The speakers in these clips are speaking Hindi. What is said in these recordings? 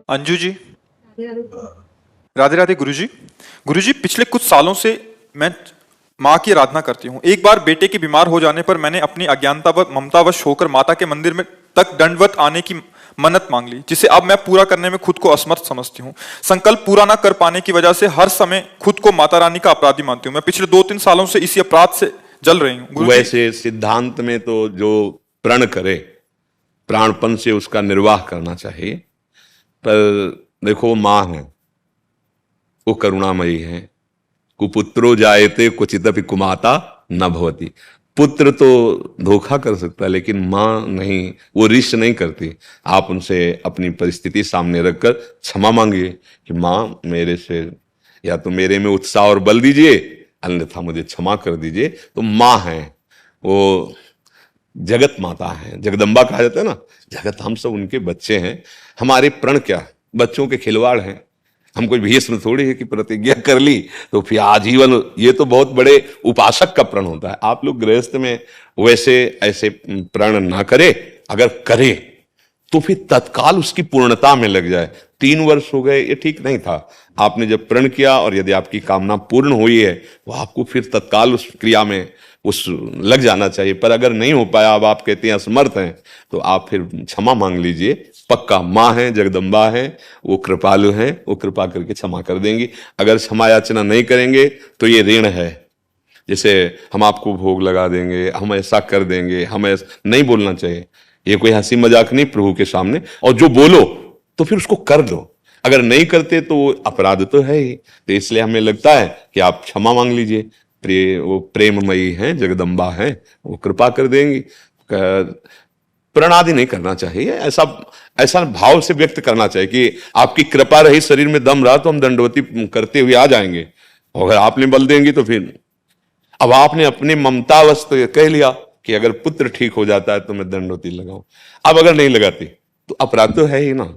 अंजू जी, राधे राधे। गुरुजी, गुरुजी पिछले कुछ सालों से मैं माँ की आराधना करती हूँ। एक बार बेटे के बीमार हो जाने पर मैंने अपनी अज्ञानता व ममतावश होकर माता के मंदिर में तक दंडवत आने की मन्नत मांग ली, जिसे अब मैं पूरा करने में खुद को असमर्थ समझती हूँ। संकल्प पूरा न कर पाने की वजह से हर समय खुद को माता रानी का अपराधी मानती हूँ। मैं पिछले 2-3 सालों से इसी अपराध से जल रही हूँ। वैसे सिद्धांत में तो जो प्रण करे प्राणपन से उसका निर्वाह करना चाहिए, पर देखो वो माँ है, वो करुणामयी है। कुपुत्रो जायते क्वचिदपि कुमाता न भवति। पुत्र तो धोखा कर सकता है लेकिन माँ नहीं, वो रिश्त नहीं करती। आप उनसे अपनी परिस्थिति सामने रखकर क्षमा मांगिए कि माँ मेरे से या तो मेरे में उत्साह और बल दीजिए, अन्यथा मुझे क्षमा कर दीजिए। तो माँ है, वो जगत माता है, जगदम्बा कहा जाता है ना। जगत, हम सब उनके बच्चे हैं। हमारे प्रण क्या, बच्चों के खिलवाड़ हैं। हम कोई भीष्म थोड़ी है कि प्रतिज्ञा कर ली तो फिर आजीवन, ये तो बहुत बड़े उपासक का प्रण होता है। आप लोग गृहस्थ में वैसे ऐसे प्रण ना करे, अगर करे तो फिर तत्काल उसकी पूर्णता में लग जाए। 3 वर्ष हो गए, ये ठीक नहीं था। आपने जब प्रण किया और यदि आपकी कामना पूर्ण हुई है वो आपको फिर तत्काल उस क्रिया में उस लग जाना चाहिए। पर अगर नहीं हो पाया, अब आप कहते हैं असमर्थ हैं, तो आप फिर क्षमा मांग लीजिए। पक्का माँ है, जगदम्बा है, वो कृपालु है, वो कृपा करके क्षमा कर देंगी। अगर क्षमा याचना नहीं करेंगे तो ये ऋण है। जैसे हम आपको भोग लगा देंगे, हम ऐसा कर देंगे, हम ऐसा नहीं बोलना चाहिए। ये कोई हंसी मजाक नहीं प्रभु के सामने। और जो बोलो तो फिर उसको कर दो, अगर नहीं करते तो वो अपराध तो है ही। तो इसलिए हमें लगता है कि आप क्षमा मांग लीजिए। वो प्रेममयी है, जगदम्बा है, वो कृपा कर देंगी। प्रणादि नहीं करना चाहिए, ऐसा भाव से व्यक्त करना चाहिए कि आपकी कृपा रही, शरीर में दम रहा तो हम दंडवती करते हुए आ जाएंगे। अगर आपने बल देंगी तो फिर अब आपने अपनी ममतावश तो कह लिया कि अगर पुत्र ठीक हो जाता है तो मैं दंडवती लगाऊं। अब अगर नहीं लगाती तो अपराध तो है ही ना।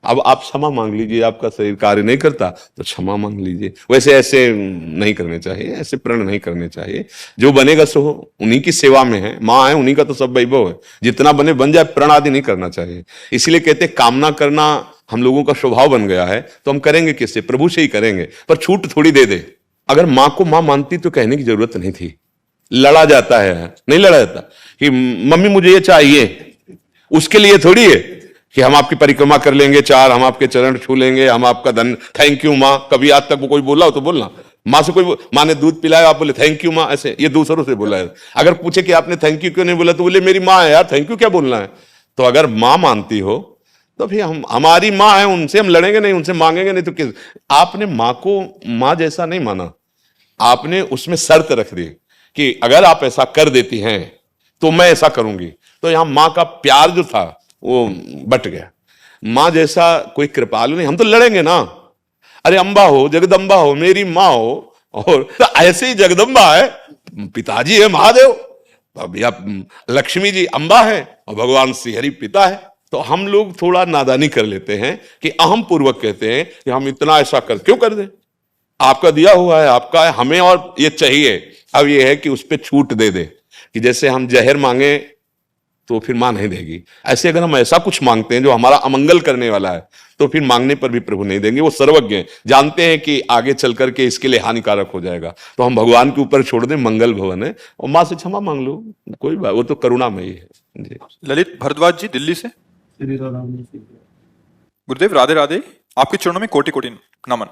अब आप क्षमा मांग लीजिए, आपका शरीर कार्य नहीं करता तो क्षमा मांग लीजिए। वैसे ऐसे नहीं करने चाहिए, ऐसे प्रण नहीं करने चाहिए। जो बनेगा सो उन्हीं की सेवा में है, माँ है, उन्हीं का तो सब वैभव है। जितना बने बन जाए, प्रण आदि नहीं करना चाहिए। इसीलिए कहते कामना करना हम लोगों का स्वभाव बन गया है, तो हम करेंगे किससे? प्रभु से ही करेंगे। पर छूट थोड़ी दे दे। अगर माँ को माँ मानती तो कहने की जरूरत नहीं थी। लड़ा जाता है, नहीं लड़ा जाता कि मम्मी मुझे ये चाहिए, उसके लिए थोड़ी है कि हम आपकी परिक्रमा कर लेंगे 4, हम आपके चरण छू लेंगे, हम आपका धन, थैंक यू माँ। कभी आज तक वो कोई बोला हो तो बोलना। माँ से कोई माँ ने दूध पिलाया, आप बोले थैंक यू माँ, ऐसे ये दूसरों से बोला है। अगर पूछे कि आपने थैंक यू क्यों नहीं बोला तो बोले मेरी माँ है यार, थैंक यू क्या बोलना है। तो अगर माँ मानती हो तो फिर हमारी माँ है, उनसे हम लड़ेंगे नहीं, उनसे मांगेंगे नहीं। तो किस, आपने माँ को माँ जैसा नहीं माना, आपने उसमें शर्त रख दी कि अगर आप ऐसा कर देती हैं तो मैं ऐसा करूंगी। तो यहां मां का प्यार जो था वो बट गया। मां जैसा कोई कृपालु नहीं। हम तो लड़ेंगे ना, अरे अंबा हो, जगदम्बा हो, मेरी मां हो, और तो ऐसे ही जगदम्बा है, पिताजी है महादेव, भैया लक्ष्मी जी अंबा है और भगवान श्रीहरि पिता है। तो हम लोग थोड़ा नादानी कर लेते हैं कि अहम पूर्वक कहते हैं कि हम इतना ऐसा क्यों कर दें, आपका दिया हुआ है, आपका है, हमें और ये चाहिए। अब ये है कि उस पर छूट दे दे कि जैसे हम जहर मांगे तो फिर मां नहीं देगी, ऐसे अगर हम ऐसा कुछ मांगते हैं जो हमारा अमंगल करने वाला है तो फिर मांगने पर भी प्रभु नहीं देंगे। वो सर्वज्ञ हैं, जानते हैं कि आगे चल करके इसके लिए हानिकारक हो जाएगा। तो हम भगवान के ऊपर छोड़ दें, मंगल भवन है, और मां से क्षमा मांग लो, कोई बात, वो तो करुणामयी है जी। ललित भारद्वाज जी दिल्ली से। गुरुदेव राधे राधे, आपके चरणों में कोटि कोटि नमन।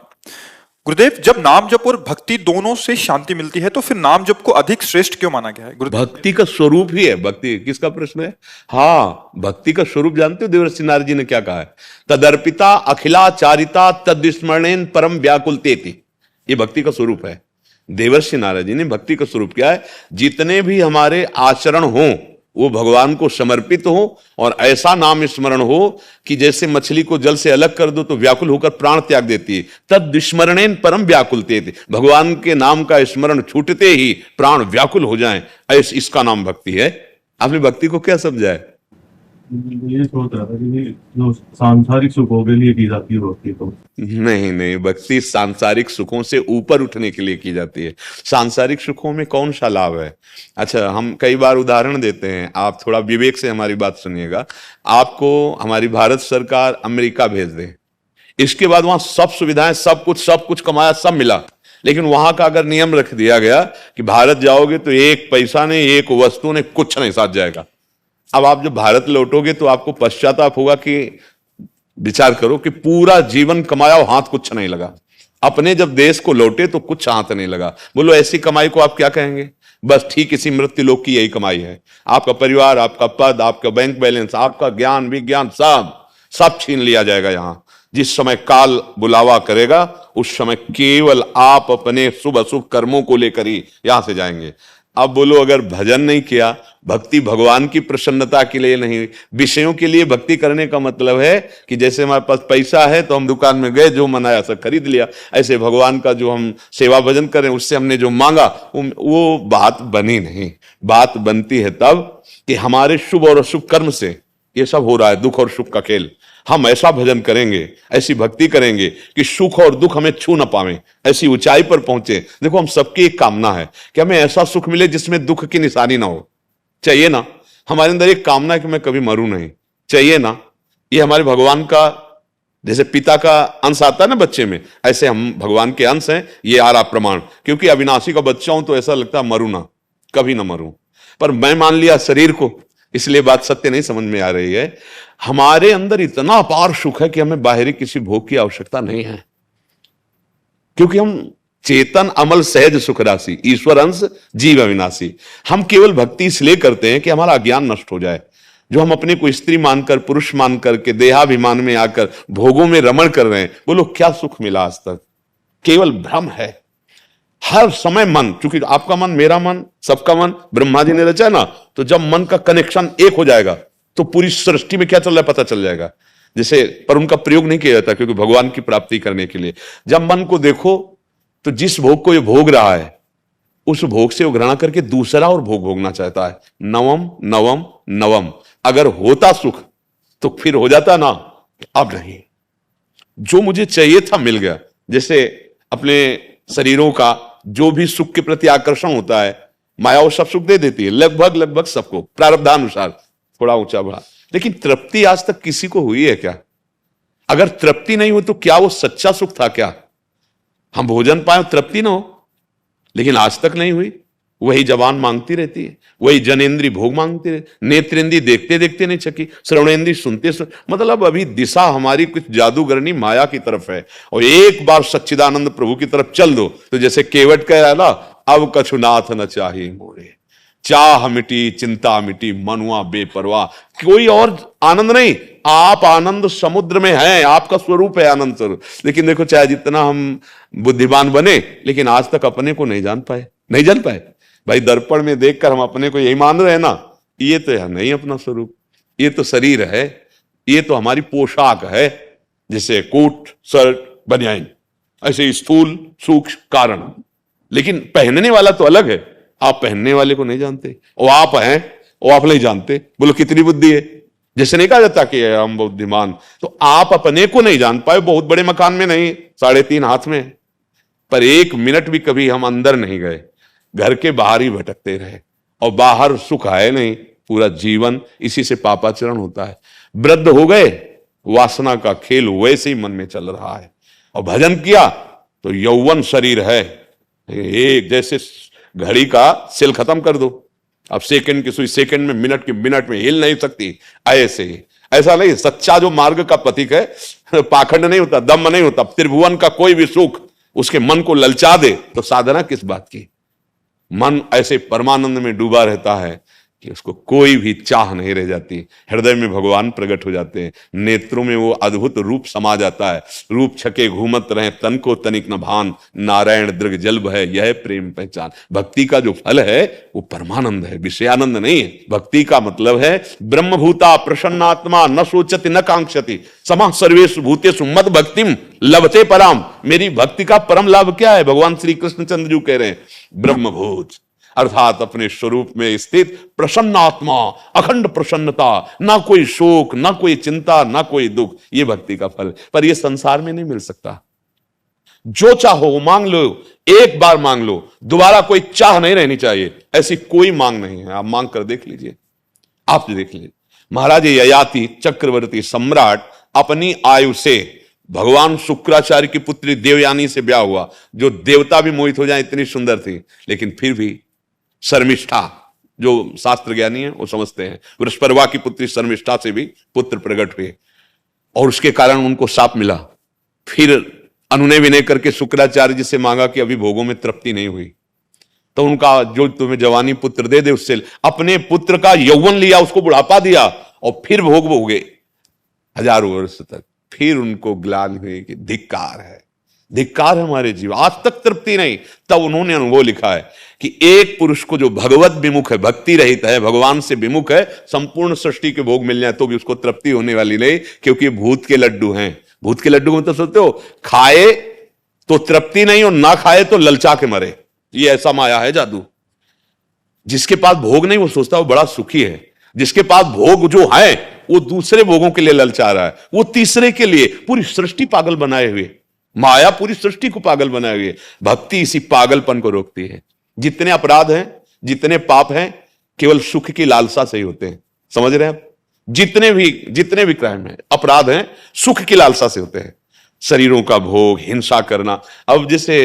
गुरुदेव, जब नाम जप और भक्ति दोनों से शांति मिलती है तो फिर नाम जप को अधिक श्रेष्ठ क्यों माना गया है? गुरुदेव, भक्ति का स्वरूप ही है। भक्ति किसका प्रश्न है? हाँ, भक्ति का स्वरूप जानते हो देवर्षि नारद जी ने क्या कहा है? तदर्पिता अखिलाचारिता तद्विस्मरणेन परम व्याकुलतेति। ये भक्ति का स्वरूप है। देवर्षि नारद जी ने भक्ति का स्वरूप क्या है? जितने भी हमारे आचरण हों वो भगवान को समर्पित हो और ऐसा नाम स्मरण हो कि जैसे मछली को जल से अलग कर दो तो व्याकुल होकर प्राण त्याग देती है। तद विस्मरणेन परम व्याकुलते, भगवान के नाम का स्मरण छूटते ही प्राण व्याकुल हो जाएं, ऐसे इसका नाम भक्ति है। आपने भक्ति को क्या समझा है? ये सोच रहा था कि जो सांसारिक सुखों के लिए की जाती है भक्ति तो नहीं नहीं, भक्ति सांसारिक सुखों से ऊपर उठने के लिए की जाती है। सांसारिक सुखों में कौन सा लाभ है? अच्छा, हम कई बार उदाहरण देते हैं, आप थोड़ा विवेक से हमारी बात सुनिएगा। आपको हमारी भारत सरकार अमेरिका भेज दे, इसके बाद वहां सब सुविधाएं, सब कुछ कमाया, सब मिला, लेकिन वहां का अगर नियम रख दिया गया कि भारत जाओगे तो एक पैसा नहीं, एक वस्तु नहीं, कुछ नहीं साथ जाएगा। अब आप जब भारत लौटोगे तो आपको पश्चाताप होगा कि विचार करो कि पूरा जीवन कमाया और हाथ कुछ नहीं लगा। अपने जब देश को लौटे तो कुछ हाथ नहीं लगा। बोलो ऐसी कमाई को आप क्या कहेंगे? बस ठीक इसी मृत्यु लोक की यही कमाई है। आपका परिवार, आपका पद, आपका बैंक बैलेंस, आपका ज्ञान विज्ञान, सब छीन लिया जाएगा। यहां जिस समय काल बुलावा करेगा उस समय केवल आप अपने शुभ अशुभ कर्मों को लेकर ही यहां से जाएंगे। अब बोलो अगर भजन नहीं किया, भक्ति भगवान की प्रसन्नता के लिए नहीं, विषयों के लिए भक्ति करने का मतलब है कि जैसे हमारे पास पैसा है तो हम दुकान में गए, जो मनाया सब खरीद लिया। ऐसे भगवान का जो हम सेवा भजन करें, उससे हमने जो मांगा वो बात बनी नहीं। बात बनती है तब कि हमारे शुभ और अशुभ कर्म से ये सब हो रहा है, दुख और सुख का खेल। हम ऐसा भजन करेंगे, ऐसी भक्ति करेंगे कि सुख और दुख हमें छू ना पावे, ऐसी ऊंचाई पर पहुंचे। देखो, हम सबकी एक कामना है कि हमें ऐसा सुख मिले जिसमें दुख की निशानी ना हो। चाहिए ना? हमारे अंदर एक कामना है कि मैं कभी मरूं नहीं। चाहिए ना? ये हमारे भगवान का, जैसे पिता का अंश आता है ना बच्चे में, ऐसे हम भगवान के अंश हैं। ये आ रहा प्रमाण, क्योंकि अविनाशी का बच्चा हूं तो ऐसा लगता है मरूं ना, कभी ना मरूं। पर मैं मान लिया शरीर को, इसलिए बात सत्य नहीं समझ में आ रही है। हमारे अंदर इतना अपार सुख है कि हमें बाहरी किसी भोग की आवश्यकता नहीं है, क्योंकि हम चेतन अमल सहज सुख राशि, ईश्वर अंश जीव अविनाशी। हम केवल भक्ति इसलिए करते हैं कि हमारा अज्ञान नष्ट हो जाए। जो हम अपने को स्त्री मानकर, पुरुष मानकर के देहाभिमान में आकर भोगों में रमण कर रहे हैं, बोलो क्या सुख मिला आज तक? केवल भ्रम है। हर समय मन, क्योंकि आपका मन, मेरा मन, सबका मन ब्रह्मा जी ने रचा ना, तो जब मन का कनेक्शन एक हो जाएगा तो पूरी सृष्टि में क्या चल रहा है पता चल जाएगा। जैसे, पर उनका प्रयोग नहीं किया जाता, क्योंकि भगवान की प्राप्ति करने के लिए जब मन को देखो तो जिस भोग को ये भोग रहा है उस भोग से वो घृणा करके दूसरा और भोग भोगना चाहता है। नवम नवम नवम। अगर होता सुख तो फिर हो जाता ना, अब नहीं। जो मुझे चाहिए था मिल गया। जैसे अपने शरीरों का जो भी सुख के प्रति आकर्षण होता है, माया वो सब सुख दे देती है, लगभग सबको प्रारब्धानुसार, थोड़ा ऊंचा बड़ा। लेकिन तृप्ति आज तक किसी को हुई है क्या? अगर तृप्ति नहीं हो तो क्या वो सच्चा सुख था क्या? हम भोजन पाए, तृप्ति ना हो, लेकिन आज तक नहीं हुई। वही जबान मांगती रहती है, वही जनेन्द्री भोग मांगती रहती, नेत्रेंद्री देखते देखते नहीं चकी, श्रवणेन्द्री सुनते मतलब अभी दिशा हमारी कुछ जादूगरनी माया की तरफ है। और एक बार सच्चिदानंद प्रभु की तरफ चल दो तो जैसे केवट कह रहा है ना, अब कछु नाथ न चाहिए मोरे, चाह मिटी चिंता मिटी, मनुआ बेपरवाह। कोई और आनंद नहीं, आप आनंद समुद्र में हैं, आपका स्वरूप है आनंद स्वरूप। लेकिन देखो, चाहे जितना हम बुद्धिमान बने, लेकिन आज तक अपने को नहीं जान पाए। भाई दर्पण में देखकर हम अपने को यही मान रहे हैं ना, ये तो है नहीं अपना स्वरूप, ये तो शरीर है, ये तो हमारी पोशाक है। जैसे कोट शर्ट बनियान, ऐसे स्थूल सूक्ष्म कारण, लेकिन पहनने वाला तो अलग है। आप पहनने वाले को नहीं जानते, और आप हैं वो आप नहीं जानते। बोलो कितनी बुद्धि है। जैसे नहीं कहा जाता कि हम बुद्धिमान, तो आप अपने को नहीं जान पाए। बहुत बड़े मकान में नहीं, 3.5 हाथ में, पर 1 मिनट भी कभी हम अंदर नहीं गए, घर के बाहर ही भटकते रहे, और बाहर सुख है नहीं। पूरा जीवन इसी से पापाचरण होता है। वृद्ध हो गए, वासना का खेल वैसे ही मन में चल रहा है। और भजन किया तो यौवन शरीर है, एक जैसे घड़ी का सेल खत्म कर दो, अब सेकंड की सुई सेकंड में, मिनट की मिनट में हिल नहीं सकती। ऐसे ही, ऐसा नहीं, सच्चा जो मार्ग का प्रतीक है, पाखंड नहीं होता, दम नहीं होता। त्रिभुवन का कोई भी सुख उसके मन को ललचा दे तो साधना किस बात की? मन ऐसे परमानंद में डूबा रहता है कि उसको कोई भी चाह नहीं रह जाती। हृदय में भगवान प्रकट हो जाते हैं, नेत्रों में वो अद्भुत रूप समा जाता है। रूप छके घूमत रहे, तन को तनिक न भान, नारायण दृग जल्ब है, यह प्रेम पहचान। भक्ति का जो फल है वो परमानंद है, विषयानंद नहीं है। भक्ति का मतलब है ब्रह्मभूता प्रसन्नात्मा, न सोचति न कांक्षति, समा सर्वेषु भूतेषु मद भक्तिम लभते पराम। मेरी भक्ति का परम लाभ क्या है? भगवान श्री कृष्णचंद्र जी कह रहे हैं ब्रह्मभूत। अर्थात अपने स्वरूप में स्थित प्रसन्न आत्मा, अखंड प्रसन्नता, ना कोई शोक, ना कोई चिंता, ना कोई दुख, ये भक्ति का फल। पर यह संसार में नहीं मिल सकता। जो चाहो वो मांग लो, एक बार मांग लो, दोबारा कोई चाह नहीं रहनी चाहिए, ऐसी कोई मांग नहीं है। आप मांग कर देख लीजिए, आप देख लीजिए। महाराज ययाति चक्रवर्ती सम्राट अपनी आयु से भगवान शुक्राचार्य की पुत्री देवयानी से ब्याह हुआ, जो देवता भी मोहित हो जाए इतनी सुंदर थी, लेकिन फिर भी शर्मिष्ठा, जो शास्त्र ज्ञानी है वो समझते हैं, वृषपर्वा की पुत्री शर्मिष्ठा से भी पुत्र प्रकट हुए और उसके कारण उनको शाप मिला। फिर अनुनय विनय करके शुक्राचार्य जी से मांगा कि अभी भोगों में तृप्ति नहीं हुई, तो उनका जो तुम्हें जवानी पुत्र दे दे, उससे अपने पुत्र का यौवन लिया, उसको बुढ़ापा दिया और फिर भोग भोगे हजारों वर्ष तक। फिर उनको ग्लानि हुई कि धिक्कार है, धिक्कार है हमारे जीवन, आज तक तृप्ति नहीं। तब उन्होंने अनुभव लिखा है कि एक पुरुष को जो भगवत विमुख है, भक्ति रहित है, भगवान से विमुख है, संपूर्ण सृष्टि के भोग मिल जाए तो भी उसको तृप्ति होने वाली नहीं, क्योंकि भूत के लड्डू हैं। भूत के लड्डू में तो सोचते हो खाए तो तृप्ति नहीं और ना खाए तो ललचा के मरे, ये ऐसा माया है जादू। जिसके पास भोग नहीं वो सोचता वो बड़ा सुखी है, जिसके पास भोग जो है वो दूसरे भोगों के लिए ललचा रहा है, वो तीसरे के लिए। पूरी सृष्टि पागल बनाए हुए, माया पूरी सृष्टि को पागल बनाए हुए। भक्ति इसी पागलपन को रोकती है। जितने अपराध हैं, जितने पाप हैं, केवल सुख की लालसा से ही होते हैं, समझ रहे हैं आप? जितने भी क्राइम हैं, अपराध हैं, सुख की लालसा से होते हैं। शरीरों का भोग, हिंसा करना। अब जैसे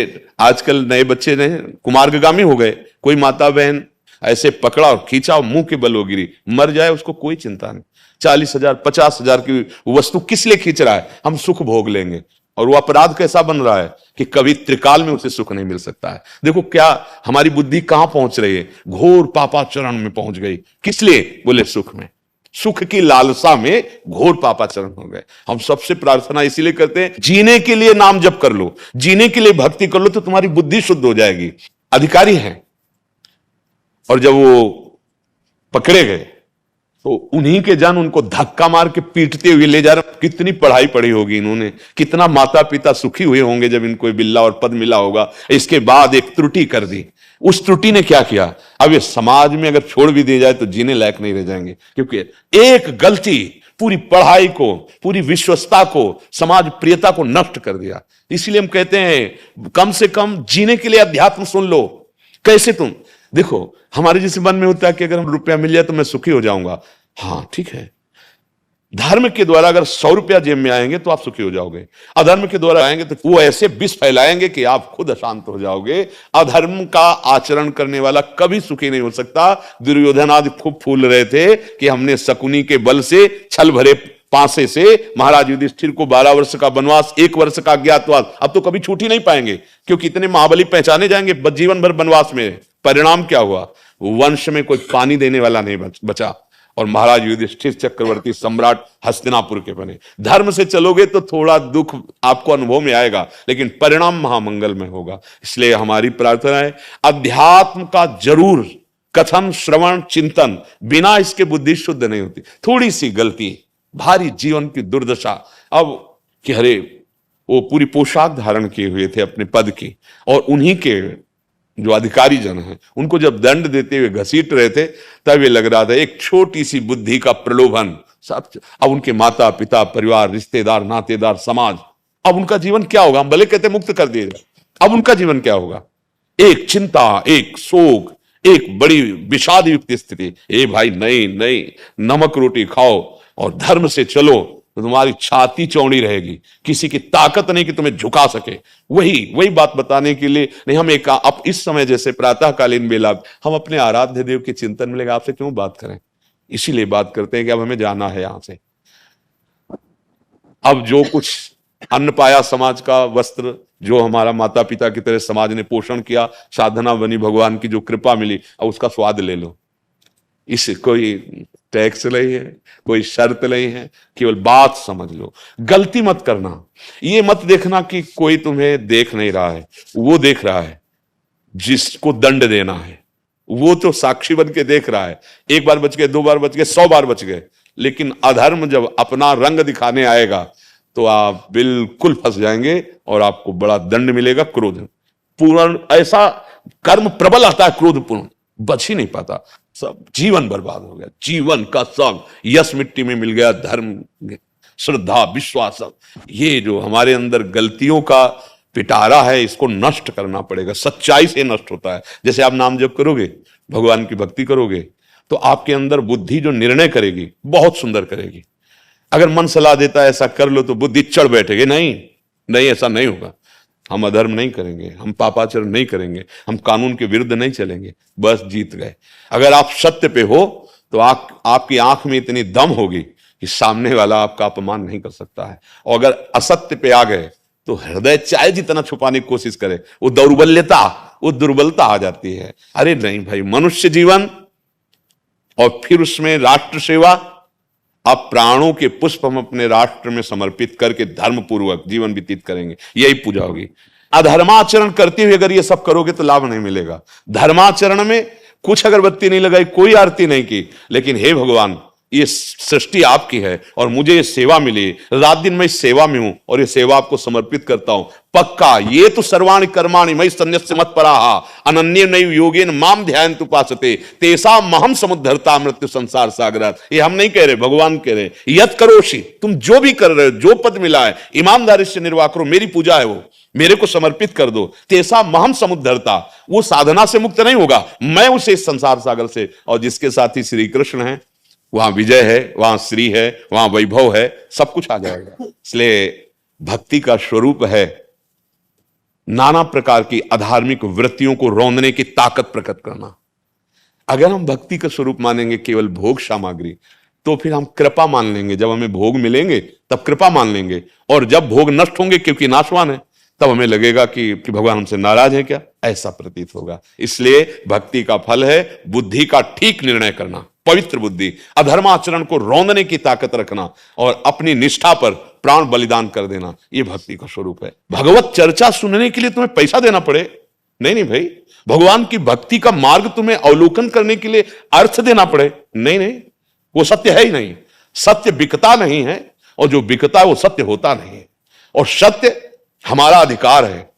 आजकल नए बच्चे ने कुमार्गामी हो गए, कोई माता बहन ऐसे पकड़ा और खींचा और मुंह के बल वो गिरी, मर जाए उसको कोई चिंता नहीं। 40,000 50,000 की वस्तु किस लिए खींच रहा है? हम सुख भोग लेंगे। और वो अपराध कैसा बन रहा है कि कभी त्रिकाल में उसे सुख नहीं मिल सकता है। देखो क्या हमारी बुद्धि कहां पहुंच रही है, घोर पापाचरण में पहुंच गई। किस लिए? बोले सुख में, सुख की लालसा में घोर पापाचरण हो गए। हम सबसे प्रार्थना इसीलिए करते हैं, जीने के लिए नाम जप कर लो, जीने के लिए भक्ति कर लो, तो तुम्हारी बुद्धि शुद्ध हो जाएगी। अधिकारी हैं और जब वो पकड़े गए तो उन्हीं के जन उनको धक्का मार के पीटते हुए ले जा रहे। कितनी पढ़ाई पढ़ी होगी इन्होंने, कितना माता पिता सुखी हुए होंगे जब इनको बिल्ला और पद मिला होगा। इसके बाद एक त्रुटि कर दी, उस त्रुटि ने क्या किया? अब ये समाज में अगर छोड़ भी दी जाए तो जीने लायक नहीं रह जाएंगे, क्योंकि एक गलती पूरी पढ़ाई को, पूरी विश्वसता को, समाज प्रियता को नष्ट कर दिया। इसलिए हम कहते हैं कम से कम जीने के लिए अध्यात्म सुन लो। कैसे? तुम देखो, हमारे जैसे मन में होता है कि अगर हम रुपया मिल जाए तो मैं सुखी हो जाऊंगा। हाँ ठीक है, धर्म के द्वारा अगर 100 रुपया जेब में आएंगे तो आप सुखी हो जाओगे। अधर्म के द्वारा आएंगे तो वो ऐसे विष फैलाएंगे कि आप खुद अशांत हो जाओगे। अधर्म का आचरण करने वाला कभी सुखी नहीं हो सकता। दुर्योधन आदि खूब फूल रहे थे कि हमने शकुनी के बल से, छल भरे पासे से महाराज युधिष्ठिर को 12 वर्ष का वनवास, 1 वर्ष का अज्ञातवास, अब तो कभी छूट ही नहीं पाएंगे, क्योंकि इतने महाबली पहचाने जाएंगे जीवन भर वनवास में। परिणाम क्या हुआ? वंश में कोई पानी देने वाला नहीं बचा और महाराज युधिष्ठिर चक्रवर्ती सम्राट हस्तिनापुर के बने। धर्म से चलोगे तो थोड़ा दुख आपको अनुभव में आएगा, लेकिन परिणाम महामंगल में होगा। इसलिए हमारी प्रार्थना है, अध्यात्म का जरूर कथन, श्रवण, चिंतन, बिना इसके बुद्धि शुद्ध नहीं होती। थोड़ी सी गलती, भारी जीवन की दुर्दशा। अब कि अरे वो पूरी पोशाक धारण किए हुए थे अपने पद की, और उन्हीं के जो अधिकारी जन हैं उनको जब दंड देते हुए घसीट रहे थे, तब ये लग रहा था एक छोटी सी बुद्धि का प्रलोभन। सब अब उनके माता पिता, परिवार, रिश्तेदार, नातेदार, समाज, अब उनका जीवन क्या होगा? हम भले कहते मुक्त कर दिए, अब उनका जीवन क्या होगा? एक चिंता, एक शोक, एक बड़ी विषाद युक्त स्थिति। ए भाई, नहीं नहीं, नमक रोटी खाओ और धर्म से चलो तो तुम्हारी छाती चौड़ी रहेगी, किसी की ताकत नहीं कि तुम्हें झुका सके। वही बात बताने के लिए नहीं, हम एक अब इस समय जैसे प्रातःकालीन बेला हम अपने आराध्य देव के चिंतन में लगे, आपसे क्यों बात करें? इसीलिए बात करते हैं कि अब हमें जाना है यहां से। अब जो कुछ अन्न पाया समाज का, वस्त्र जो हमारा माता पिता की तरह समाज ने पोषण किया, साधना बनी, भगवान की जो कृपा मिली, अब उसका स्वाद ले लो। इस कोई टैक्स नहीं है, कोई शर्त नहीं है, केवल बात समझ लो। गलती मत करना, ये मत देखना कि कोई तुम्हें देख नहीं रहा है, वो देख रहा है जिसको दंड देना है, वो तो साक्षी बन के देख रहा है। 1 बार बच गए, 2 बार बच गए, 100 बार बच गए, लेकिन अधर्म जब अपना रंग दिखाने आएगा तो आप बिल्कुल फंस जाएंगे और आपको बड़ा दंड मिलेगा। क्रोध पूर्ण, ऐसा कर्म प्रबल आता है क्रोधपूर्ण, बच ही नहीं पाता, सब जीवन बर्बाद हो गया, जीवन का सब यश मिट्टी में मिल गया, धर्म, श्रद्धा, विश्वास, ये जो हमारे अंदर गलतियों का पिटारा है इसको नष्ट करना पड़ेगा। सच्चाई से नष्ट होता है। जैसे आप नाम जप करोगे, भगवान की भक्ति करोगे, तो आपके अंदर बुद्धि जो निर्णय करेगी बहुत सुंदर करेगी। अगर मन सलाह देता है ऐसा कर लो तो बुद्धि चढ़ बैठेगी, नहीं नहीं ऐसा नहीं होगा, हम अधर्म नहीं करेंगे, हम पापाचरण नहीं करेंगे, हम कानून के विरुद्ध नहीं चलेंगे, बस जीत गए। अगर आप सत्य पे हो तो आपकी आंख में इतनी दम होगी कि सामने वाला आपका अपमान नहीं कर सकता है। और अगर असत्य पे आ गए तो हृदय चाहे जितना छुपाने की कोशिश करे, वो दुर्बलता आ जाती है। अरे नहीं भाई, मनुष्य जीवन और फिर उसमें राष्ट्र सेवा, अब प्राणों के पुष्प हम अपने राष्ट्र में समर्पित करके धर्म पूर्वक जीवन व्यतीत करेंगे, यही पूजा होगी। अधर्माचरण करते हुए अगर ये सब करोगे तो लाभ नहीं मिलेगा। धर्माचरण में कुछ अगरबत्ती नहीं लगाई, कोई आरती नहीं की, लेकिन हे भगवान ये सृष्टि आपकी है और मुझे ये सेवा मिली, रात दिन मैं इस सेवा में हूं और ये सेवा आपको समर्पित करता हूं। पक्का ये तो सर्वाणि कर्माणि मयि सन्न्यस्य मत्पराः अनन्येनैव योगेन माम ध्यायन्तु उपासते तेषां महं समुद्धरता मृत्यु संसार सागरात्। ये हम नहीं कह रहे, भगवान कह रहे। यत् करोषि, तुम जो भी कर रहे हो, जो पद मिला है ईमानदारी से निर्वाह करो, मेरी पूजा है वो, मेरे को समर्पित कर दो। तेसा महम समुद्धरता, वो साधना से मुक्त नहीं होगा, मैं उसे इस संसार सागर से, और जिसके साथ ही श्री कृष्ण है वहां विजय है, वहां श्री है, वहां वैभव है, सब कुछ आ जाएगा। इसलिए भक्ति का स्वरूप है नाना प्रकार की अधार्मिक वृत्तियों को रौंदने की ताकत प्रकट करना। अगर हम भक्ति का स्वरूप मानेंगे केवल भोग सामग्री, तो फिर हम कृपा मान लेंगे। जब हमें भोग मिलेंगे तब कृपा मान लेंगे, और जब भोग नष्ट होंगे क्योंकि नाशवान है, तब हमें लगेगा कि भगवान हमसे नाराज है क्या, ऐसा प्रतीत होगा। इसलिए भक्ति का फल है बुद्धि का ठीक निर्णय करना, पवित्र बुद्धि, अधर्माचरण को रौंदने की ताकत रखना और अपनी निष्ठा पर प्राण बलिदान कर देना, यह भक्ति का स्वरूप है। भगवत चर्चा सुनने के लिए तुम्हें पैसा देना पड़े, नहीं नहीं भाई, भगवान की भक्ति का मार्ग तुम्हें अवलोकन करने के लिए अर्थ देना पड़े, नहीं नहीं, वो सत्य है ही नहीं। सत्य बिकता नहीं है, और जो बिकता है वो सत्य होता नहीं है। और सत्य हमारा अधिकार है।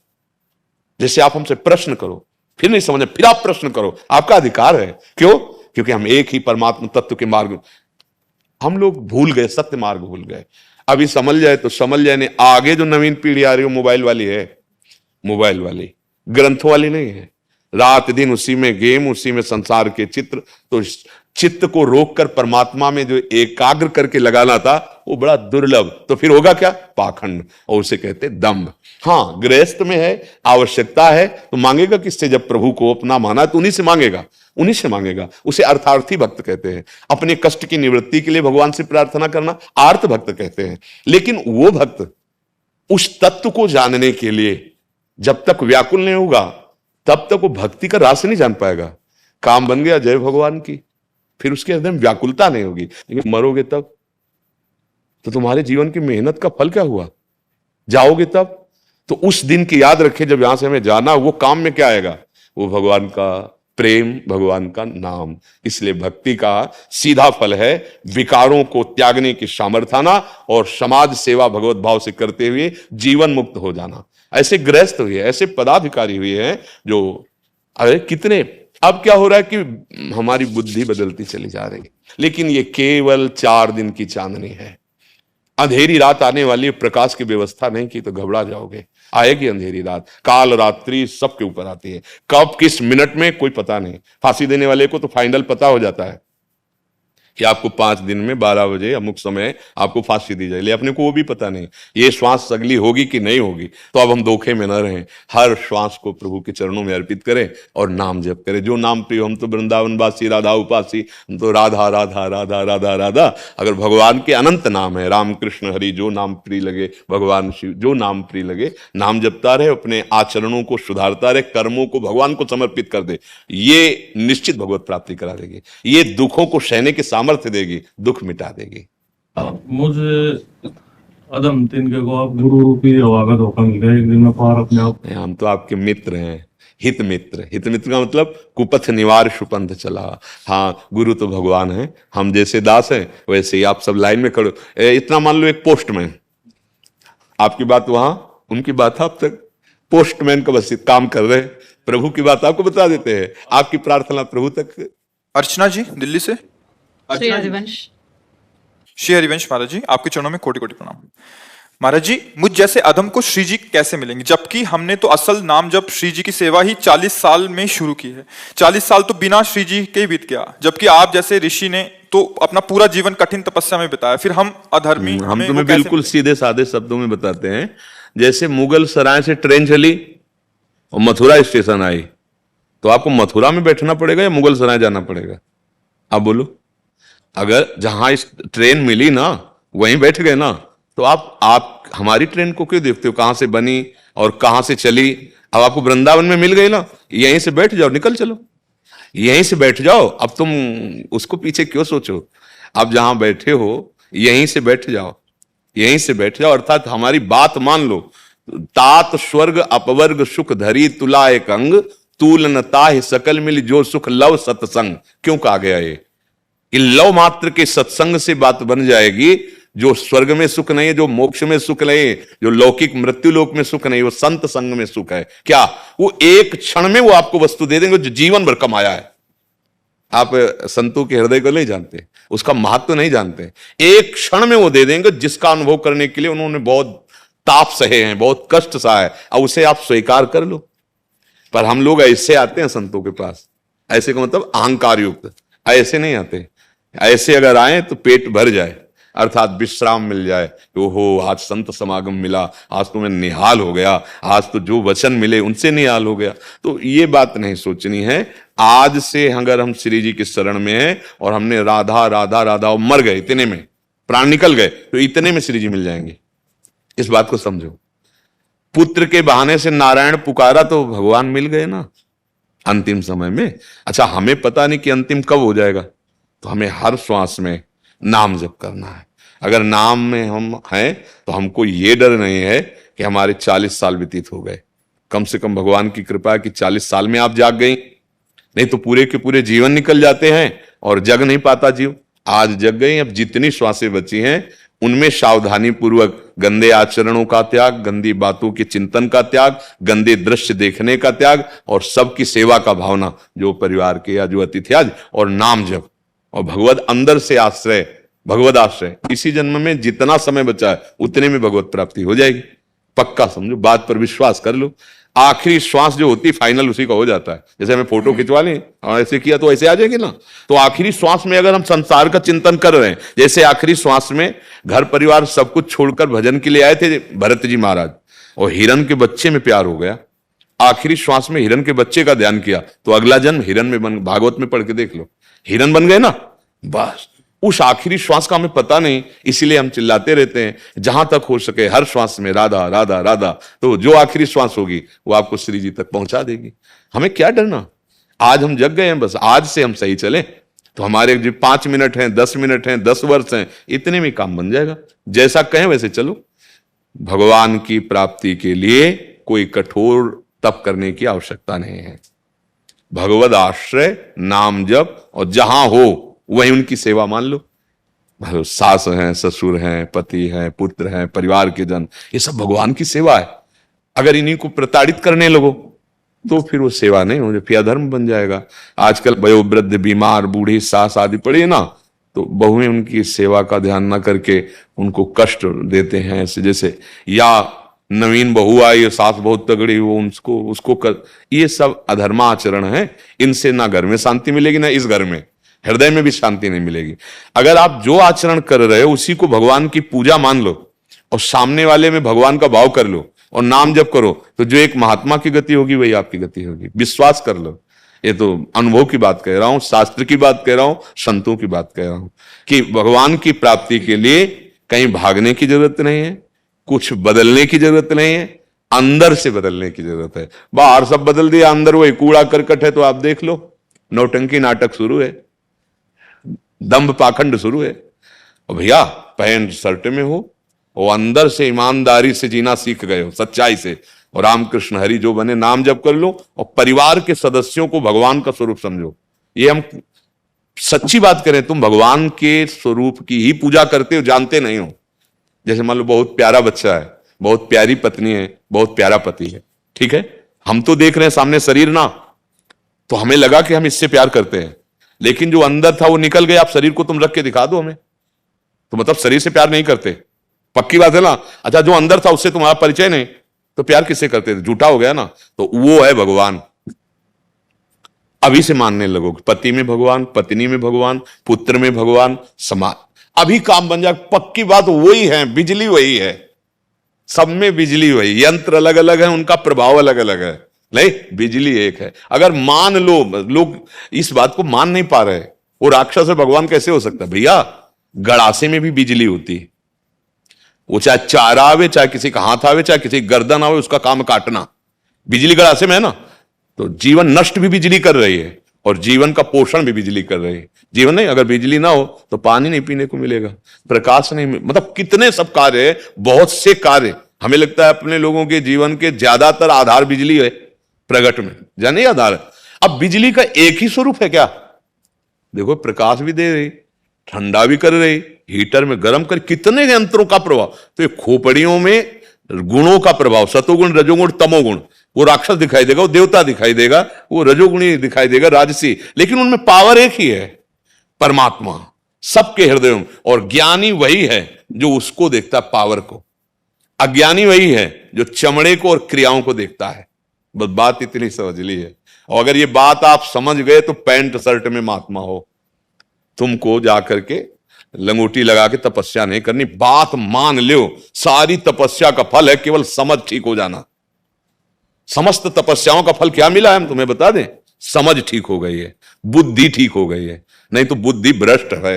जैसे आप हमसे प्रश्न करो, फिर नहीं समझे, फिर आप प्रश्न करो, आपका अधिकार है। क्यों? क्योंकि हम एक ही परमात्मा तत्व के मार्ग, हम लोग भूल गए, सत्य मार्ग भूल गए। अभी समझ जाए तो समझ जाए, नहीं आगे जो नवीन पीढ़ी आ रही है मोबाइल वाली है, मोबाइल वाली, ग्रंथों वाली नहीं है। रात दिन उसी में गेम, उसी में संसार के चित्र। तो चित्त को रोककर परमात्मा में जो एकाग्र करके लगाना था वो बड़ा दुर्लभ। तो फिर होगा क्या? पाखंड, और उसे कहते दंभ। हाँ, गृहस्थ में है, आवश्यकता है तो मांगेगा किससे? जब प्रभु को अपना माना तो उन्हीं से मांगेगा, उन्हीं से मांगेगा। उसे अर्थार्थी भक्त कहते हैं। अपने कष्ट की निवृत्ति के लिए भगवान से प्रार्थना करना आर्त भक्त कहते हैं। लेकिन वो भक्त उस तत्व को जानने के लिए जब तक व्याकुल नहीं होगा तब तक वो भक्ति का रास नहीं जान पाएगा। काम बन गया जय भगवान की, फिर उसके हृदय में व्याकुलता नहीं होगी। लेकिन मरोगे तब तो तुम्हारे जीवन की मेहनत का फल क्या हुआ? जाओगे तब तो उस दिन की याद रखे जब यहां से हमें जाना, वो काम में क्या आएगा? वो भगवान का प्रेम, भगवान का नाम। इसलिए भक्ति का सीधा फल है विकारों को त्यागने की सामर्थ्याना और समाज सेवा भगवत भाव से करते हुए जीवन मुक्त हो जाना। ऐसे गृहस्थ हुए, ऐसे पदाधिकारी हुए हैं जो, अरे कितने, अब क्या हो रहा है कि हमारी बुद्धि बदलती चली जा रही है। लेकिन ये केवल 4 दिन की चांदनी है। अंधेरी रात आने वाली, प्रकाश की व्यवस्था नहीं की तो घबरा जाओगे। आएगी अंधेरी रात, काल रात्रि सबके ऊपर आती है। कब किस मिनट में कोई पता नहीं। फांसी देने वाले को तो फाइनल पता हो जाता है कि आपको 5 दिन में 12 बजे अमुक समय आपको फांसी दी जाए, ले अपने को वो भी पता नहीं ये श्वास अगली होगी कि नहीं होगी। तो अब हम धोखे में न रहें, हर श्वास को प्रभु के चरणों में अर्पित करें और नाम जप करें। जो नाम प्रिय, हम तो वृंदावनवासी, राधा उपासी, हम तो राधा राधा राधा राधा राधा। अगर भगवान के अनंत नाम है, राम कृष्ण हरि, जो नाम प्रिय लगे, भगवान शिव, जो नाम प्रिय लगे, नाम जपता रहे, अपने आचरणों को सुधारता रहे, कर्मों को भगवान को समर्पित कर दे, ये निश्चित भगवत प्राप्ति करा देगी। ये दुखों को सहने के सामर्थ्य देगी, दुख मिटा देगी। मुझे अदम तिनके को आप गुरु रूपी हवा का धोखा मिल गया एक दिन में पार अपने आप। हम तो आपके मित्र हैं, हित मित्र। हित मित्र का मतलब कुपथ निवार सुपंथ चला। हाँ, गुरु तो भगवान है, हम जैसे दास हैं वैसे ही आप सब लाइन में खड़ो। इतना मान लो एक पोस्टमैन, आपकी बात वहां, उनकी बात आप तक, पोस्टमैन का बस काम कर रहे, प्रभु की बात आपको बता देते हैं, आपकी प्रार्थना प्रभु तक। अर्चना जी दिल्ली से। श्री हरिवंश। श्री हरिवंश महाराज जी, आपके चरणों में कोटि कोटि प्रणाम। महाराज जी, मुझ जैसे अधम को श्री जी कैसे मिलेंगे, जबकि हमने तो असल नाम जब श्री जी की सेवा ही 40 साल में शुरू की है। 40 साल तो बिना श्री जी के ही बीत गया, जबकि आप जैसे ऋषि ने तो अपना पूरा जीवन कठिन तपस्या में बिताया, फिर हम अधर्मी। हम तुम्हें बिल्कुल सीधे साधे शब्दों में बताते हैं। जैसे मुगल सराय से ट्रेन चली और मथुरा स्टेशन आई, तो आपको मथुरा में बैठना पड़ेगा या मुगल सराय जाना पड़ेगा? आप बोलो। अगर जहां इस ट्रेन मिली ना वहीं बैठ गए ना, तो आप हमारी ट्रेन को क्यों देखते हो, कहां से बनी और कहां से चली? अब आपको वृंदावन में मिल गई ना, यहीं से बैठ जाओ, निकल चलो, यहीं से बैठ जाओ। अब तुम उसको पीछे क्यों सोचो? आप जहां बैठे हो यहीं से बैठ जाओ, यहीं से बैठ जाओ। अर्थात हमारी बात मान लो। तात स्वर्ग अपवर्ग सुख धरी तुला एक अंग, तूल न ताहि सकल मिल जो सुख लव सत्संग। क्यों कहा गया ये? लव मात्र के सत्संग से बात बन जाएगी। जो स्वर्ग में सुख नहीं है, जो मोक्ष में सुख नहीं है, जो लौकिक मृत्यु लोक में सुख नहीं, वो संत संग में सुख है। क्या वो एक क्षण में वो आपको वस्तु दे देंगे जो जीवन भर कमाया है? आप संतों के हृदय को नहीं जानते, उसका महत्व नहीं जानते। एक क्षण में वो दे देंगे जिसका अनुभव करने के लिए उन्होंने बहुत ताप सहे हैं, बहुत कष्ट सहा है, अब उसे आप स्वीकार कर लो। पर हम लोग ऐसे आते हैं संतों के पास, ऐसे का मतलब अहंकार युक्त, ऐसे नहीं आते। ऐसे अगर आए तो पेट भर जाए, अर्थात विश्राम मिल जाए। ओहो, आज संत समागम मिला, आज तो मैं निहाल हो गया, आज तो जो वचन मिले उनसे निहाल हो गया। तो ये बात नहीं सोचनी है। आज से अगर हम श्री जी की शरण में हैं और हमने राधा राधा राधा और मर गए, इतने में प्राण निकल गए, तो इतने में श्री जी मिल जाएंगे। इस बात को समझो। पुत्र के बहाने से नारायण पुकारा तो भगवान मिल गए ना अंतिम समय में। अच्छा, हमें पता नहीं कि अंतिम कब हो जाएगा, तो हमें हर श्वास में नाम जप करना है। अगर नाम में हम हैं तो हमको ये डर नहीं है कि हमारे 40 साल व्यतीत हो गए। कम से कम भगवान की कृपा है कि 40 साल में आप जाग गई, नहीं तो पूरे के पूरे जीवन निकल जाते हैं और जग नहीं पाता जीव। आज जग गई, अब जितनी श्वासें बची हैं उनमें सावधानी पूर्वक गंदे आचरणों का त्याग, गंदी बातों के चिंतन का त्याग, गंदे दृश्य देखने का त्याग और सबकी सेवा का भावना, जो परिवार के या जो अतिथि आज, और नाम जप और भगवत अंदर से आश्रय, भगवत आश्रय। इसी जन्म में जितना समय बचा है उतने में भगवत प्राप्ति हो जाएगी। पक्का समझो, बात पर विश्वास कर लो। आखिरी श्वास जो होती फाइनल उसी का हो जाता है। जैसे हमें फोटो खिंचवा लें और ऐसे किया तो ऐसे आ जाएगी ना। तो आखिरी श्वास में अगर हम संसार का चिंतन कर रहे हैं, जैसे आखिरी श्वास में घर परिवार सब कुछ छोड़कर भजन के लिए आए थे भरत जी महाराज, और हिरण के बच्चे में प्यार हो गया, आखिरी श्वास में हिरण के बच्चे का ध्यान किया, तो अगला जन्म हिरण में बन, भागवत में पढ़ के देख लो, हिरण बन गए ना। बस उस आखिरी श्वास का हमें पता नहीं, इसीलिए हम चिल्लाते रहते हैं जहां तक हो सके हर श्वास में राधा राधा राधा। तो जो आखिरी श्वास होगी वो आपको श्री जी तक पहुंचा देगी। हमें क्या डरना? आज हम जग गए हैं, बस आज से हम सही चले तो हमारे जो 5 मिनट हैं, 10 मिनट हैं, 10 वर्ष हैं, इतने में काम बन जाएगा। जैसा कहें वैसे चलो। भगवान की प्राप्ति के लिए कोई कठोर तप करने की आवश्यकता नहीं है। भगवद आश्रय, नाम जप, और जहां हो वहीं उनकी सेवा मान लो। सास हैं, ससुर हैं, पति हैं, पुत्र हैं, परिवार के जन, ये सब भगवान की सेवा है। अगर इन्हीं को प्रताड़ित करने लगो तो फिर वो सेवा नहीं हो, फिर अधर्म बन जाएगा। आजकल वयोवृद्ध, बीमार, बूढ़ी सास आदि पड़ी ना, तो बहुएं उनकी सेवा का ध्यान ना करके उनको कष्ट देते हैं। ऐसे जैसे या नवीन बहू आई, सास बहुत तगड़ी, वो उसको कर, ये सब अधर्माचरण है। इनसे ना घर में शांति मिलेगी ना इस घर में, हृदय में भी शांति नहीं मिलेगी। अगर आप जो आचरण कर रहे हो उसी को भगवान की पूजा मान लो और सामने वाले में भगवान का भाव कर लो और नाम जप करो, तो जो एक महात्मा की गति होगी वही आपकी गति होगी। विश्वास कर लो। ये तो अनुभव की बात कह रहा हूं, शास्त्र की बात कह रहा हूं, संतों की बात कह रहा हूं कि भगवान की प्राप्ति के लिए कहीं भागने की जरूरत नहीं है, कुछ बदलने की जरूरत नहीं है, अंदर से बदलने की जरूरत है। बाहर सब बदल दिया, अंदर वही कूड़ा करकट है। तो आप देख लो, नौटंकी नाटक शुरू है, दंभ पाखंड शुरू है। और भैया पैंट शर्ट में हो और अंदर से ईमानदारी से जीना सीख गए हो, सच्चाई से, और रामकृष्ण हरि जो बने नाम जप कर लो और परिवार के सदस्यों को भगवान का स्वरूप समझो। ये हम सच्ची बात करें, तुम भगवान के स्वरूप की ही पूजा करते हो, जानते नहीं हो। जैसे मान लो बहुत प्यारा बच्चा है, बहुत प्यारी पत्नी है, बहुत प्यारा पति है, ठीक है, हम तो देख रहे हैं सामने शरीर ना, तो हमें लगा कि हम इससे प्यार करते हैं, लेकिन जो अंदर था वो निकल गया। आप शरीर को तुम रख के दिखा दो हमें, तो मतलब शरीर से प्यार नहीं करते, पक्की बात है ना। अच्छा, जो अंदर था उससे तुम्हारा परिचय नहीं, तो प्यार किससे करते थे? झूठा हो गया ना। तो वो है भगवान। अभी से मानने लगोगे, पति में भगवान, पत्नी में भगवान, पुत्र में भगवान, समाज, अभी काम बन जाए। पक्की बात वही है, बिजली वही है, सब में बिजली वही, यंत्र अलग अलग है, उनका प्रभाव अलग अलग है, नहीं बिजली एक है। अगर मान लो, लोग इस बात को मान नहीं पा रहे, वो राक्षस है भगवान कैसे हो सकता है? भैया गड़ासे में भी बिजली होती है, वो चाहे चारा आवे, चाहे किसी का हाथ आवे, चाहे किसी गर्दन आवे, उसका काम काटना, बिजली गड़ासे में है ना। तो जीवन नष्ट भी बिजली कर रही है और जीवन का पोषण भी बिजली कर रही है। जीवन नहीं, अगर बिजली ना हो तो पानी नहीं पीने को मिलेगा, प्रकाश नहीं मतलब कितने सब कार्य, बहुत से कार्य। हमें लगता है अपने लोगों के जीवन के ज्यादातर आधार बिजली है, प्रगट में जानिए आधार है। अब बिजली का एक ही स्वरूप है क्या? देखो, प्रकाश भी दे रही, ठंडा भी कर रही, हीटर में गर्म कर, कितने यंत्रों का प्रभाव। तो ये खोपड़ियों में गुणों का प्रभाव, सतोगुण, रजोगुण, तमोगुण, वो राक्षस दिखाई देगा, वो देवता दिखाई देगा, वो रजोगुणी दिखाई देगा, राजसी, लेकिन उनमें पावर एक ही है, परमात्मा सबके हृदय में। और ज्ञानी वही है जो उसको देखता है, पावर को। अज्ञानी वही है जो चमड़े को और क्रियाओं को देखता है। बस बात इतनी समझ ली है, और अगर ये बात आप समझ गए तो पैंट शर्ट में महात्मा हो। तुमको जाकर के लंगोटी लगा के तपस्या नहीं करनी, बात मान लो। सारी तपस्या का फल है केवल समझ ठीक हो जाना। समस्त तपस्याओं का फल क्या मिला है हम तुम्हें बता दें? समझ ठीक हो गई है, बुद्धि ठीक हो गई है, नहीं तो बुद्धि भ्रष्ट है।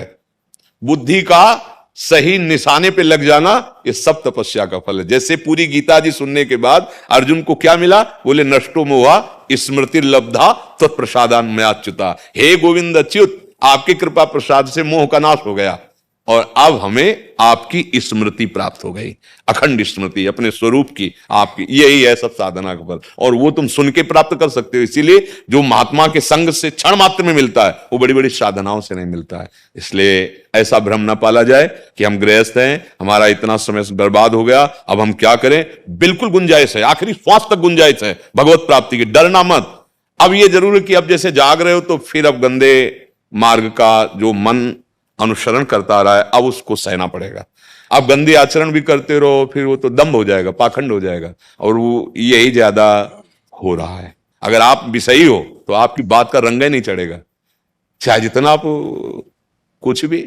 बुद्धि का सही निशाने पे लग जाना, ये सब तपस्या का फल है। जैसे पूरी गीता जी सुनने के बाद अर्जुन को क्या मिला? बोले नष्टो मोहा स्मृति लब्धा तत्प्रसादान मयाच्युता। हे गोविंद अच्युत, आपकी कृपा प्रसाद से मोह का नाश हो गया और अब हमें आपकी स्मृति प्राप्त हो गई, अखंड स्मृति अपने स्वरूप की आपकी। यही है सब साधना का फल, और वो तुम सुन के प्राप्त कर सकते हो। इसीलिए जो महात्मा के संग से क्षण मात्र में मिलता है, वो बड़ी बड़ी साधनाओं से नहीं मिलता है। इसलिए ऐसा भ्रम ना पाला जाए कि हम गृहस्थ हैं, हमारा इतना समय बर्बाद हो गया, अब हम क्या करें। बिल्कुल गुंजाइश है, आखिरी श्वास तक गुंजाइश है भगवत प्राप्ति की, डरना मत। अब ये जरूर है कि अब जैसे जाग रहे हो तो फिर अब गंदे मार्ग का जो मन अनुसरण करता रहा है, अब उसको सहना पड़ेगा। आप गंदे आचरण भी करते रहो, फिर वो तो दम्भ हो जाएगा, पाखंड हो जाएगा, और वो यही ज्यादा हो रहा है। अगर आप विषयी हो तो आपकी बात का रंग ही नहीं चढ़ेगा, चाहे जितना आप कुछ भी।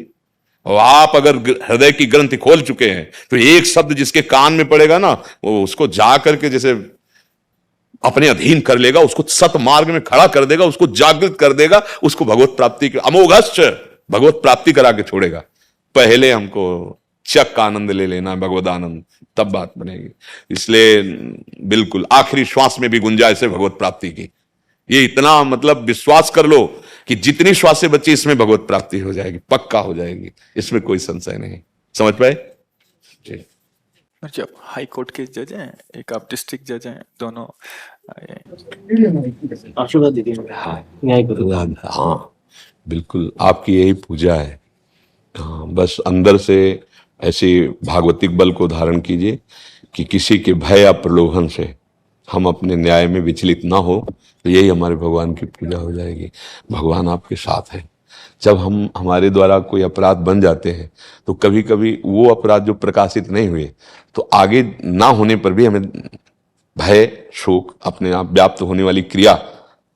और आप अगर हृदय की ग्रंथि खोल चुके हैं तो एक शब्द जिसके कान में पड़ेगा ना, वो उसको जा करके जैसे अपने अधीन कर लेगा, उसको सत मार्ग में खड़ा कर देगा, उसको जागृत कर देगा, उसको भगवत प्राप्ति के अमोघश्च भगवत प्राप्ति करा के छोड़ेगा। पहले हमको चक का आनंद ले लेना है, भगवत आनंद, तब बात बनेगी। इसलिए बिल्कुल आखिरी श्वास में भी गुंजाइश है भगवत प्राप्ति की। ये इतना मतलब विश्वास कर लो कि जितनी श्वासें बची इसमें भगवत प्राप्ति हो जाएगी, पक्का हो जाएगी, इसमें कोई संशय नहीं। समझ पाए जी? जी, आप हाई कोर्ट के जज हैं, एक आप डिस्ट्रिक्ट जज हैं, दोनों आशीर्वाद दीजिए। हाँ न्याय करो। हाँ बिल्कुल, आपकी यही पूजा है। हाँ, बस अंदर से ऐसे भागवतिक बल को धारण कीजिए कि किसी के भय या प्रलोभन से हम अपने न्याय में विचलित ना हो, तो यही हमारे भगवान की पूजा हो जाएगी। भगवान आपके साथ है। जब हम हमारे द्वारा कोई अपराध बन जाते हैं तो कभी कभी वो अपराध जो प्रकाशित नहीं हुए, तो आगे ना होने पर भी हमें भय, शोक, अपने आप व्याप्त होने वाली क्रिया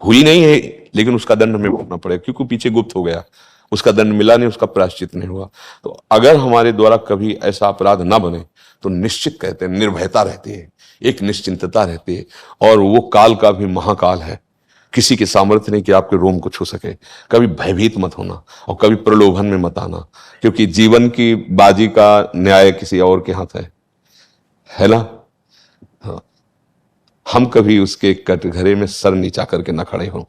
हुई नहीं है, लेकिन उसका दंड हमें भोगना पड़ेगा, क्योंकि पीछे गुप्त हो गया, उसका दंड मिला नहीं, उसका प्रायश्चित नहीं हुआ। तो अगर हमारे द्वारा कभी ऐसा अपराध ना बने तो निश्चित कहते हैं निर्भयता रहती है, एक निश्चिंतता रहती है। और वो काल का भी महाकाल है, किसी के सामर्थ्य नहीं कि आपके रोम को छू सके। कभी भयभीत मत होना और कभी प्रलोभन में मत आना, क्योंकि जीवन की बाजी का न्याय किसी और के हाथ है ना। हाँ, हम कभी उसके कटघरे में सर नीचा करके ना खड़े हों,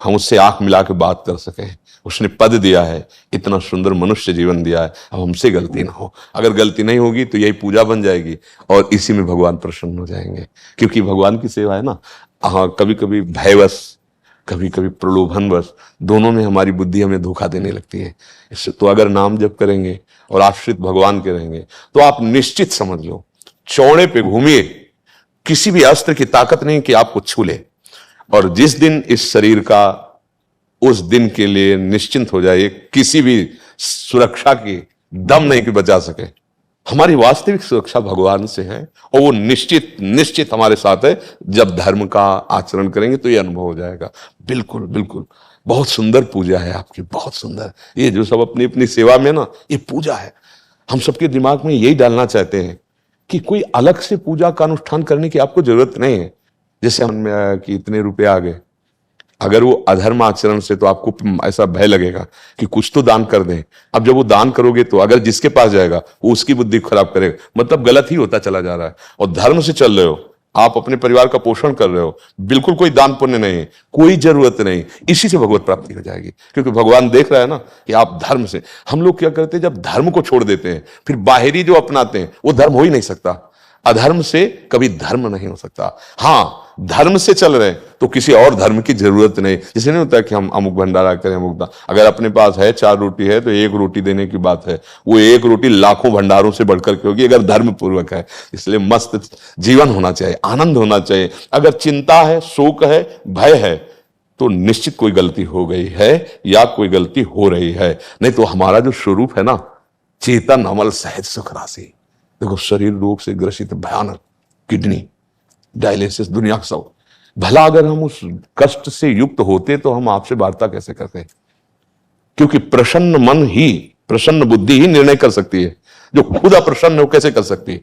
हम उससे आंख मिला के बात कर सकें। उसने पद दिया है, इतना सुंदर मनुष्य जीवन दिया है, अब हमसे गलती ना हो। अगर गलती नहीं होगी तो यही पूजा बन जाएगी और इसी में भगवान प्रसन्न हो जाएंगे, क्योंकि भगवान की सेवा है ना। हाँ, कभी कभी भयवश, कभी कभी प्रलोभनवश, दोनों में हमारी बुद्धि हमें धोखा देने लगती है। इससे तो अगर नाम जप करेंगे और आश्रित भगवान के रहेंगे तो आप निश्चित समझ लो, चौड़े पे घूमिए, किसी भी अस्त्र की ताकत नहीं कि आपको छू ले। और जिस दिन इस शरीर का उस दिन के लिए निश्चिंत हो जाए, किसी भी सुरक्षा की दम नहीं कि बचा सके। हमारी वास्तविक सुरक्षा भगवान से है और वो निश्चित निश्चित हमारे साथ है। जब धर्म का आचरण करेंगे तो ये अनुभव हो जाएगा। बिल्कुल बिल्कुल, बहुत सुंदर पूजा है आपकी, बहुत सुंदर। ये जो सब अपनी अपनी सेवा में ना, ये पूजा है। हम सबके दिमाग में यही डालना चाहते हैं कि कोई अलग से पूजा का अनुष्ठान करने की आपको जरूरत नहीं है। जैसे हम कि इतने रुपए आ गए, अगर वो अधर्म आचरण से तो आपको ऐसा भय लगेगा कि कुछ तो दान कर दें। अब जब वो दान करोगे तो अगर जिसके पास जाएगा वो उसकी बुद्धि खराब करेगा, मतलब गलत ही होता चला जा रहा है। और धर्म से चल रहे हो, आप अपने परिवार का पोषण कर रहे हो, बिल्कुल कोई दान पुण्य नहीं है, कोई जरूरत नहीं, इसी से भगवत प्राप्ति हो जाएगी। क्योंकि भगवान देख रहा है ना कि आप धर्म से। हम लोग क्या करते हैं, जब धर्म को छोड़ देते हैं फिर बाहरी जो अपनाते हैं वो धर्म हो ही नहीं सकता। अधर्म से कभी धर्म नहीं हो सकता। हाँ, धर्म से चल रहे हैं तो किसी और धर्म की जरूरत नहीं। जैसे नहीं होता कि हम अमुक भंडारा करें, अमुक, अगर अपने पास है 4 रोटी है तो 1 रोटी देने की बात है। वो 1 रोटी लाखों भंडारों से बढ़कर के होगी अगर धर्म पूर्वक है। इसलिए मस्त जीवन होना चाहिए, आनंद होना चाहिए। अगर चिंता है, शोक है, भय है तो निश्चित कोई गलती हो गई है या कोई गलती हो रही है। नहीं तो हमारा जो स्वरूप है ना, चेतन अमल सहज सुख राशि। देखो, शरीर रोग से ग्रसित, भयानक, किडनी डायलिसिस, दुनिया का सब। भला अगर हम उस कष्ट से युक्त होते तो हम आपसे वार्ता कैसे करते? क्योंकि प्रसन्न मन ही, प्रसन्न बुद्धि ही निर्णय कर सकती है। जो खुद अप्रसन्न है वो कैसे कर सकती है?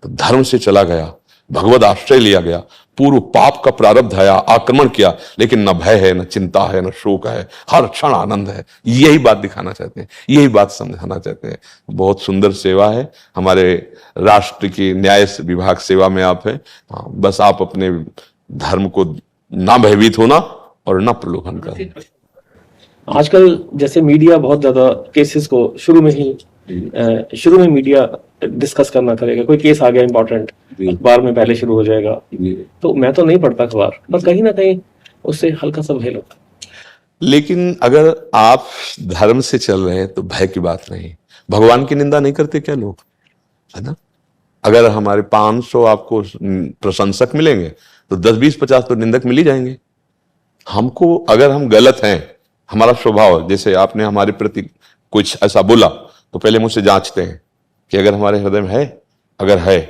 तो धर्म से चला गया, भगवद आश्रय लिया गया, पूर्व पाप का प्रारब्ध आया, आक्रमण किया, लेकिन न भय है, न चिंता है, न शोक है, हर क्षण आनंद है। यही बात दिखाना चाहते हैं, यही बात समझाना चाहते हैं। बहुत सुंदर सेवा है। हमारे राष्ट्र की न्याय विभाग सेवा में आप है। बस आप अपने धर्म को ना भयभीत होना और ना प्रलोभन करना। आजकल जैसे मीडिया बहुत ज्यादा केसेस को शुरू में मीडिया डिस्कस करना करेगा। कोई केस आ गया इंपॉर्टेंट, अखबार में पहले शुरू हो जाएगा। तो मैं तो नहीं पढ़ता अखबार, पर कहीं ना कहीं उससे हल्का सा भय लगता है। लेकिन अगर आप धर्म से चल रहे हैं तो भय की बात नहीं। भगवान की निंदा नहीं करते क्या लोग, है ना? अगर हमारे 500 आपको प्रशंसक मिलेंगे तो 10, 20, 50 तो निंदक मिल ही जाएंगे। हमको अगर हम गलत हैं, हमारा स्वभाव, जैसे आपने हमारे प्रति कुछ ऐसा बोला तो पहले मुझसे जांचते हैं कि अगर हमारे हृदय में है, अगर है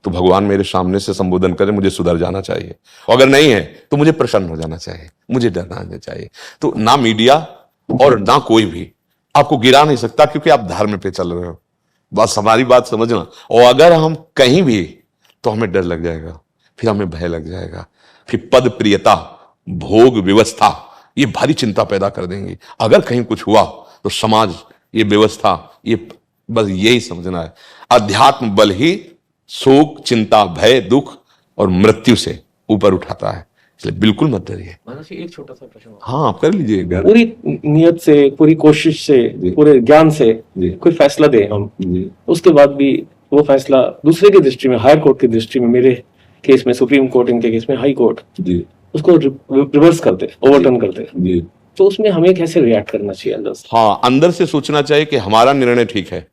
तो भगवान मेरे सामने से संबोधन करे, मुझे सुधर जाना चाहिए। अगर नहीं है तो मुझे प्रसन्न हो जाना चाहिए, मुझे डरना चाहिए। तो ना मीडिया और ना कोई भी आपको गिरा नहीं सकता, क्योंकि आप धर्म पे चल रहे हो। बस हमारी बात समझना। और अगर हम कहीं भी, तो हमें डर लग जाएगा, फिर हमें भय लग जाएगा, फिर पद प्रियता, भोग व्यवस्था, ये भारी चिंता पैदा कर देंगी। अगर कहीं कुछ हुआ तो समाज, ये व्यवस्था, ये बस यही समझना है। अध्यात्म बल ही शोक, चिंता, भय, दुख और मृत्यु से ऊपर उठाता है। इसलिए बिल्कुल मत डरिए। एक छोटा सा प्रश्न, हाँ, आप कर लीजिए। पूरी नियत से, पूरी कोशिश से, पूरे ज्ञान से कोई फैसला दे हम, उसके बाद भी वो फैसला दूसरे की दृष्टि में, हायर कोर्ट की दृष्टि में, मेरे केस में सुप्रीम कोर्ट, इनके केस में हाई कोर्ट, उसको रिवर्स करते, ओवरटर्न करते, तो उसमें हमें कैसे रिएक्ट करना चाहिए अंदर से? हाँ, अंदर से सोचना चाहिए कि हमारा निर्णय ठीक है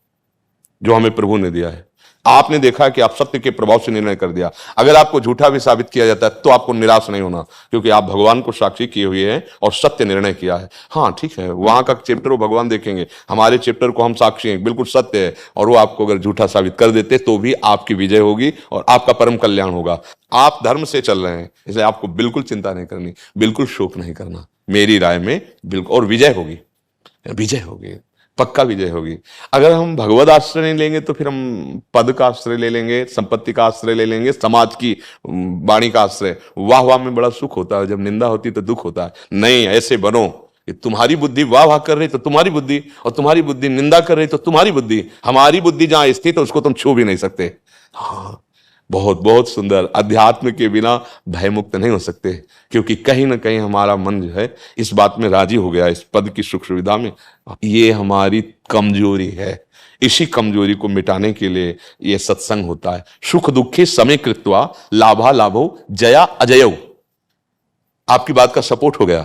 जो हमें प्रभु ने दिया है। आपने देखा कि आप सत्य के प्रभाव से निर्णय कर दिया। अगर आपको झूठा भी साबित किया जाता है तो आपको निराश नहीं होना, क्योंकि आप भगवान को साक्षी किए हुए हैं और सत्य निर्णय किया है। हाँ ठीक है, वहां का चैप्टर वो भगवान देखेंगे, हमारे चैप्टर को हम साक्षी हैं, बिल्कुल सत्य है। और वो आपको अगर झूठा साबित कर देते तो भी आपकी विजय होगी और आपका परम कल्याण होगा। आप धर्म से चल रहे हैं, इसलिए आपको बिल्कुल चिंता नहीं करनी, बिल्कुल शोक नहीं करना, मेरी राय में बिल्कुल। और विजय होगी, विजय होगी, पक्का विजय होगी। अगर हम भगवत आश्रय नहीं लेंगे तो फिर हम पद का आश्रय ले लेंगे, संपत्ति का आश्रय ले लेंगे, समाज की वाणी का आश्रय। वाह वाह में बड़ा सुख होता है, जब निंदा होती तो दुख होता है। नहीं, ऐसे बनो कि तुम्हारी बुद्धि वाह वाह कर रही तो तुम्हारी बुद्धि, और तुम्हारी बुद्धि निंदा कर रही तो तुम्हारी बुद्धि। हमारी बुद्धि जहां स्थित है उसको तुम छू भी नहीं सकते। हाँ, बहुत बहुत सुंदर। अध्यात्म के बिना भयमुक्त नहीं हो सकते, क्योंकि कहीं ना कहीं हमारा मन जो है इस बात में राजी हो गया, इस पद की सुख सुविधा में। ये हमारी कमजोरी है, इसी कमजोरी को मिटाने के लिए ये सत्संग होता है। सुख दुखी समय कृत्वा लाभा लाभो जया अजयो। आपकी बात का सपोर्ट हो गया,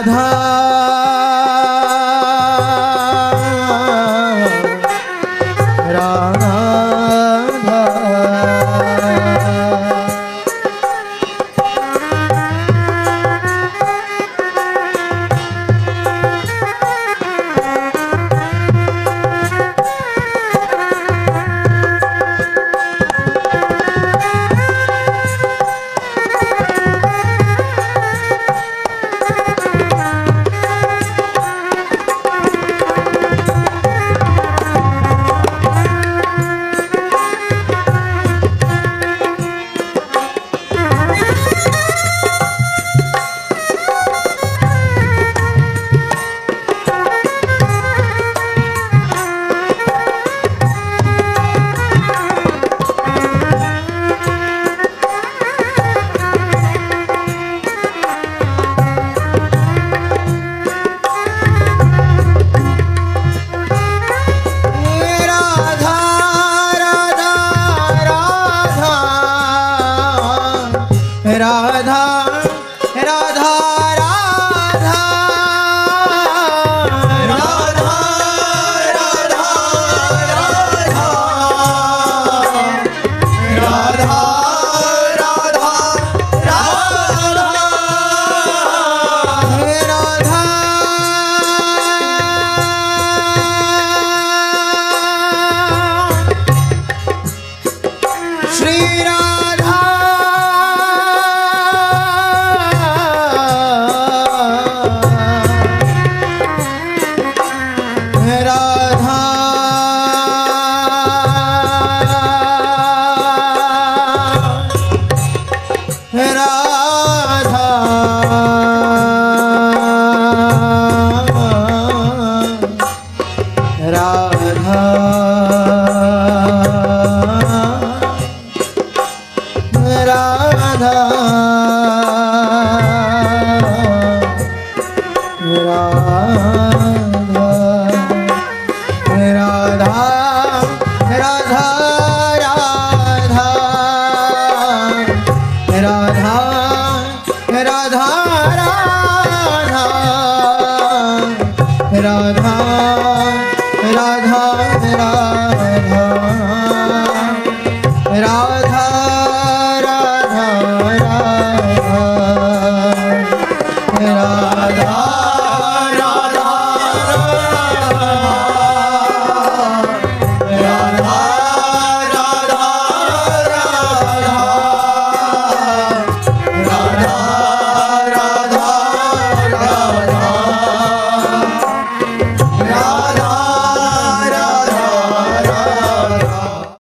राधा राधा राधा राधा राधा राधा राधा राधा राधा श्री राधा राधा